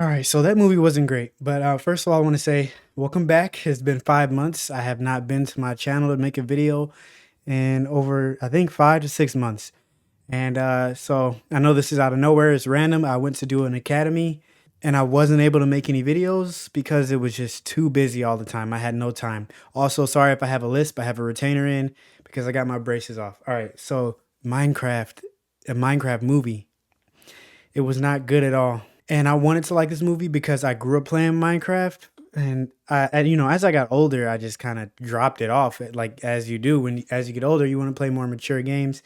All right, so that movie wasn't great, but first of all, I want to say welcome back. It's been 5 months. I have not been to my channel to make a video in over, I think, 5 to 6 months. And so I know this is out of nowhere. It's random. I went to do an academy and I wasn't able to make any videos because it was just too busy all the time. I had no time. Also, sorry if I have a lisp. I have a retainer in because I got my braces off. All right, so Minecraft, a Minecraft movie. It was not good at all. And I wanted to like this movie because I grew up playing Minecraft. And as I got older, I just kind of dropped it off. Like as you do as you get older, you want to play more mature games.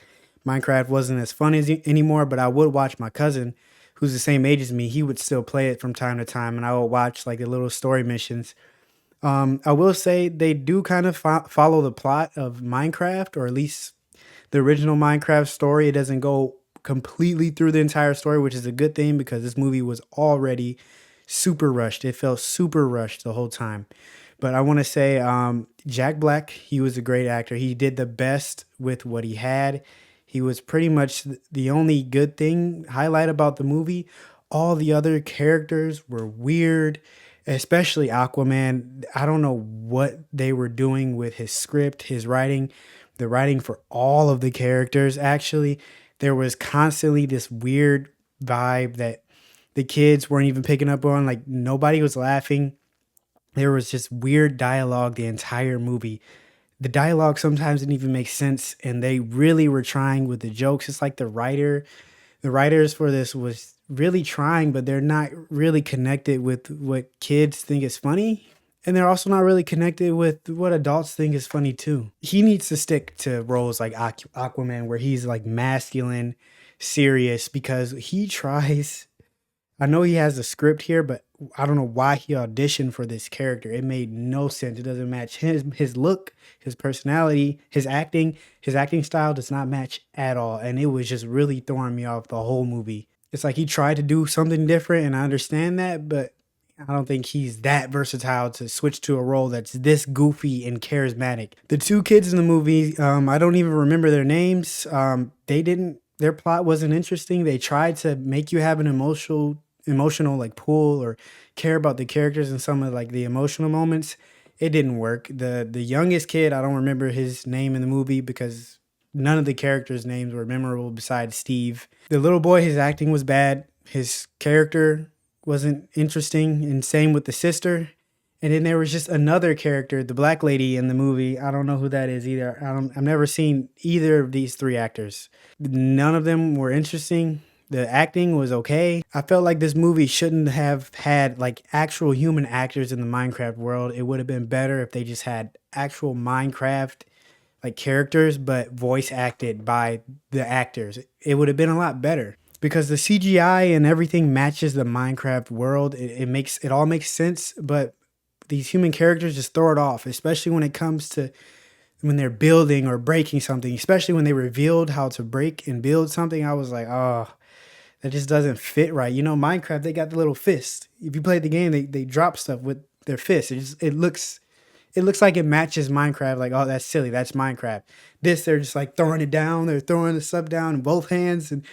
Minecraft wasn't as fun anymore, but I would watch my cousin, who's the same age as me. He would still play it from time to time, and I would watch like the little story missions. I will say they do kind of follow the plot of Minecraft, or at least the original Minecraft story. It doesn't go completely through the entire story, which is a good thing because this movie was already super rushed. It felt super rushed the whole time. But I want to say Jack Black, he was a great actor. He did the best with what he had. He was pretty much the only good thing highlight about the movie. All the other characters were weird, especially Aquaman. I don't know what they were doing with his script, his writing, the writing for all of the characters. Actually, there was constantly this weird vibe that the kids weren't even picking up on. Like nobody was laughing. There was just weird dialogue the entire movie. The dialogue sometimes didn't even make sense, and they really were trying with the jokes. It's like the writers for this was really trying, but they're not really connected with what kids think is funny. And they're also not really connected with what adults think is funny too. He needs to stick to roles like Aquaman, where he's like masculine, serious, because he tries. I know he has a script here, but I don't know why he auditioned for this character. It made no sense. It doesn't match his look, his personality, his acting. His acting style does not match at all, and it was just really throwing me off the whole movie. It's like he tried to do something different, and I understand that, but I don't think he's that versatile to switch to a role that's this goofy and charismatic. The two kids in the movie, I don't even remember their names. They didn't. Their plot wasn't interesting. They tried to make you have an emotional like pull or care about the characters in some of like the emotional moments. It didn't work. The youngest kid, I don't remember his name in the movie because none of the characters' names were memorable besides Steve. The little boy, his acting was bad. His character wasn't interesting, and same with the sister. And then there was just another character, the black lady in the movie. I don't know who that is either. I've never seen either of these three actors. None of them were interesting. The acting was okay. I felt like this movie shouldn't have had like actual human actors in the Minecraft world. It would have been better if they just had actual Minecraft like characters, but voice acted by the actors. It would have been a lot better because the CGI and everything matches the Minecraft world. It all makes sense, but these human characters just throw it off, especially when it comes to when they're building or breaking something, especially when they revealed how to break and build something. I was like, oh, that just doesn't fit right. You know, Minecraft, they got the little fist. If you play the game, they drop stuff with their fist. It looks like it matches Minecraft. Like, oh, that's silly. That's Minecraft. This, they're just like throwing it down. They're throwing the stuff down in both hands, and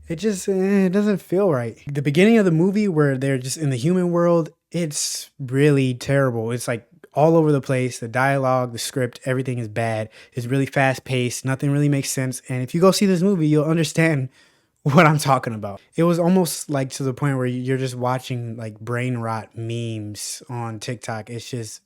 it doesn't feel right. The beginning of the movie where they're just in the human world, it's really terrible. It's like all over the place. The dialogue, the script, everything is bad. It's really fast paced. Nothing really makes sense. And if you go see this movie, you'll understand what I'm talking about. It was almost like to the point where you're just watching like brain rot memes on TikTok. It's just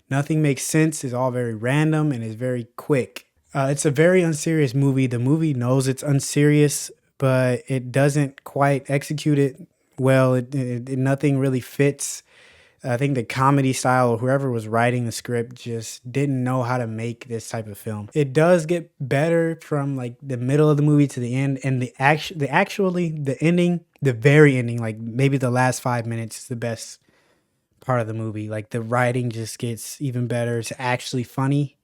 nothing makes sense. It's all very random and it's very quick. It's a very unserious movie. The movie knows it's unserious, but it doesn't quite execute it well. Nothing really fits. I think the comedy style or whoever was writing the script just didn't know how to make this type of film. It does get better from like the middle of the movie to the end, and the ending, the very ending, like maybe the last 5 minutes is the best part of the movie. Like the writing just gets even better. It's actually funny.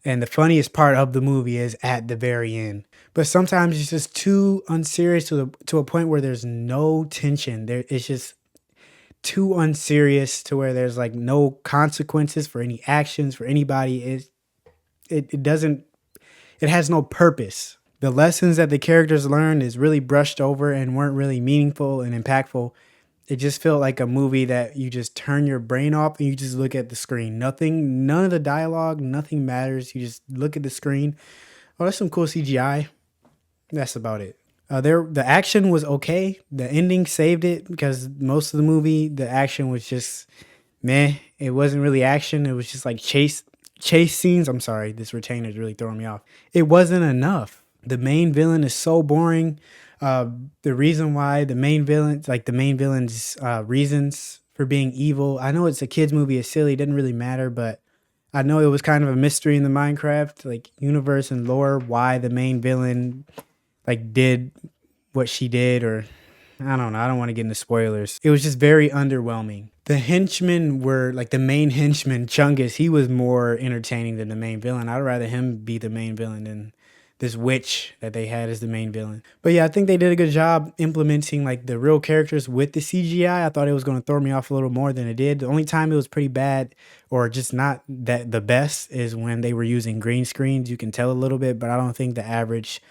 And the funniest part of the movie is at the very end. But sometimes it's just too unserious to a point where there's no tension. It's just too unserious to where there's like no consequences for any actions for anybody. It doesn't it has no purpose. The lessons that the characters learned is really brushed over and weren't really meaningful and impactful. It just felt like a movie that you just turn your brain off and you just look at the screen. Nothing, none of the dialogue, nothing matters. You just look at the screen. Oh, that's some cool CGI. That's about it. The action was okay. The ending saved it because most of the movie, the action was just meh. It wasn't really action. It was just like chase scenes. I'm sorry, this retainer is really throwing me off. It wasn't enough. The main villain is so boring. Uh, the reason why the main villain's reasons for being evil. I know it's a kids movie. It's silly. It didn't really matter, but I know it was kind of a mystery in the Minecraft like universe and lore why the main villain like did what she did, or I don't know. I don't want to get into spoilers. It was just very underwhelming. The henchmen were like the main henchman, Chungus. He was more entertaining than the main villain. I'd rather him be the main villain than this witch that they had as the main villain. But yeah, I think they did a good job implementing like the real characters with the CGI. I thought it was going to throw me off a little more than it did. The only time it was pretty bad or just not that the best is when they were using green screens. You can tell a little bit, but I don't think the average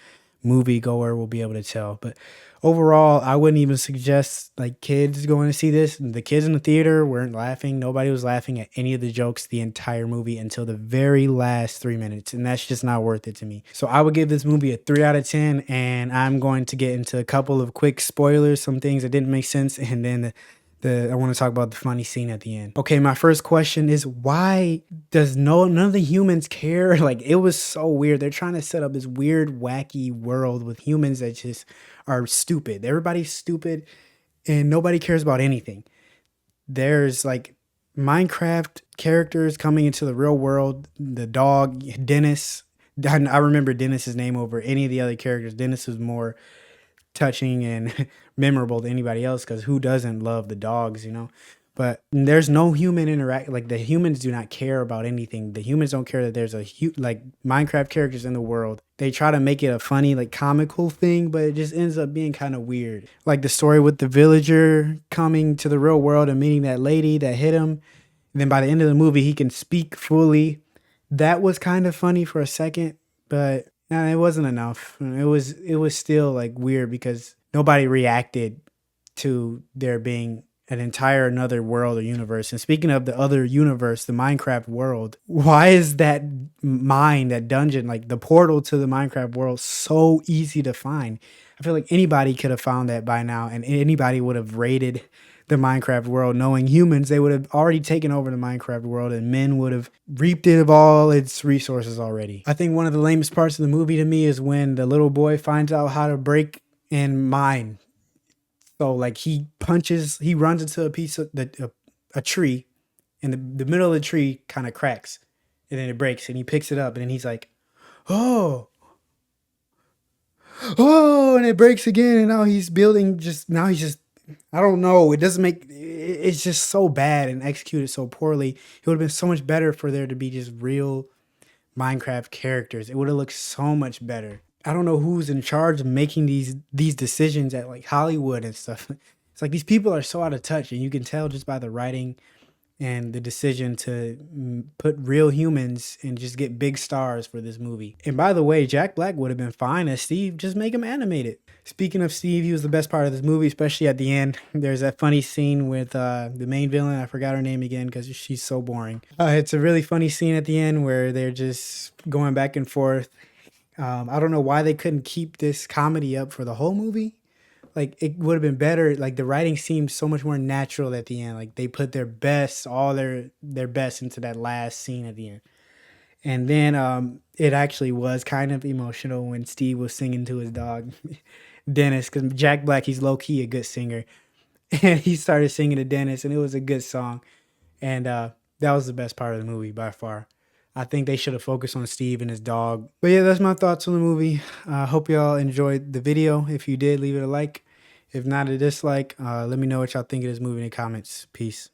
moviegoer will be able to tell. But overall, I wouldn't even suggest like kids going to see this. The kids in the theater weren't laughing. Nobody was laughing at any of the jokes the entire movie until the very last 3 minutes. And that's just not worth it to me. So I would give this movie a 3 out of 10. And I'm going to get into a couple of quick spoilers, some things that didn't make sense. And then I want to talk about the funny scene at the end. Okay, my first question is why does none of the humans care? Like it was so weird. They're trying to set up this weird, wacky world with humans that just are stupid. Everybody's stupid and nobody cares about anything. There's like Minecraft characters coming into the real world. The dog, Dennis. I remember Dennis's name over any of the other characters. Dennis was more touching and memorable to anybody else because who doesn't love the dogs, you know? But there's no human interact. Like the humans do not care about anything. The humans don't care that there's like Minecraft characters in the world. They try to make it a funny, like comical thing, but it just ends up being kind of weird. Like the story with the villager coming to the real world and meeting that lady that hit him. And then by the end of the movie, he can speak fully. That was kind of funny for a second, but it wasn't enough. It was still like weird because nobody reacted to there being an entire another world or universe. And speaking of the other universe, the Minecraft world, why is that that dungeon, like the portal to the Minecraft world, so easy to find? I feel like anybody could have found that by now, and anybody would have raided the Minecraft world. Knowing humans, they would have already taken over the Minecraft world and men would have reaped it of all its resources already. I think one of the lamest parts of the movie to me is when the little boy finds out how to break and mine. So like he runs into a piece of a tree and the middle of the tree kind of cracks and then it breaks and he picks it up and then he's like, oh, oh, and it breaks again. And now he's just, I don't know. It doesn't make, it's just so bad and executed so poorly. It would have been so much better for there to be just real Minecraft characters. It would have looked so much better. I don't know who's in charge of making these decisions at like Hollywood and stuff. It's like these people are so out of touch and you can tell just by the writing and the decision to put real humans and just get big stars for this movie. And by the way, Jack Black would have been fine as Steve. Just make him animated. Speaking of Steve, he was the best part of this movie, especially at the end. There's that funny scene with the main villain. I forgot her name again because she's so boring. It's a really funny scene at the end where they're just going back and forth. I don't know why they couldn't keep this comedy up for the whole movie. Like it would have been better. Like the writing seemed so much more natural at the end. Like they put their best, all their best into that last scene at the end. And then it actually was kind of emotional when Steve was singing to his dog, Dennis, because Jack Black, he's low key a good singer, and he started singing to Dennis, and it was a good song, and that was the best part of the movie by far. I think they should have focused on Steve and his dog. But yeah, that's my thoughts on the movie. I hope y'all enjoyed the video. If you did, leave it a like. If not, a dislike. Let me know what y'all think of this movie in the comments. Peace.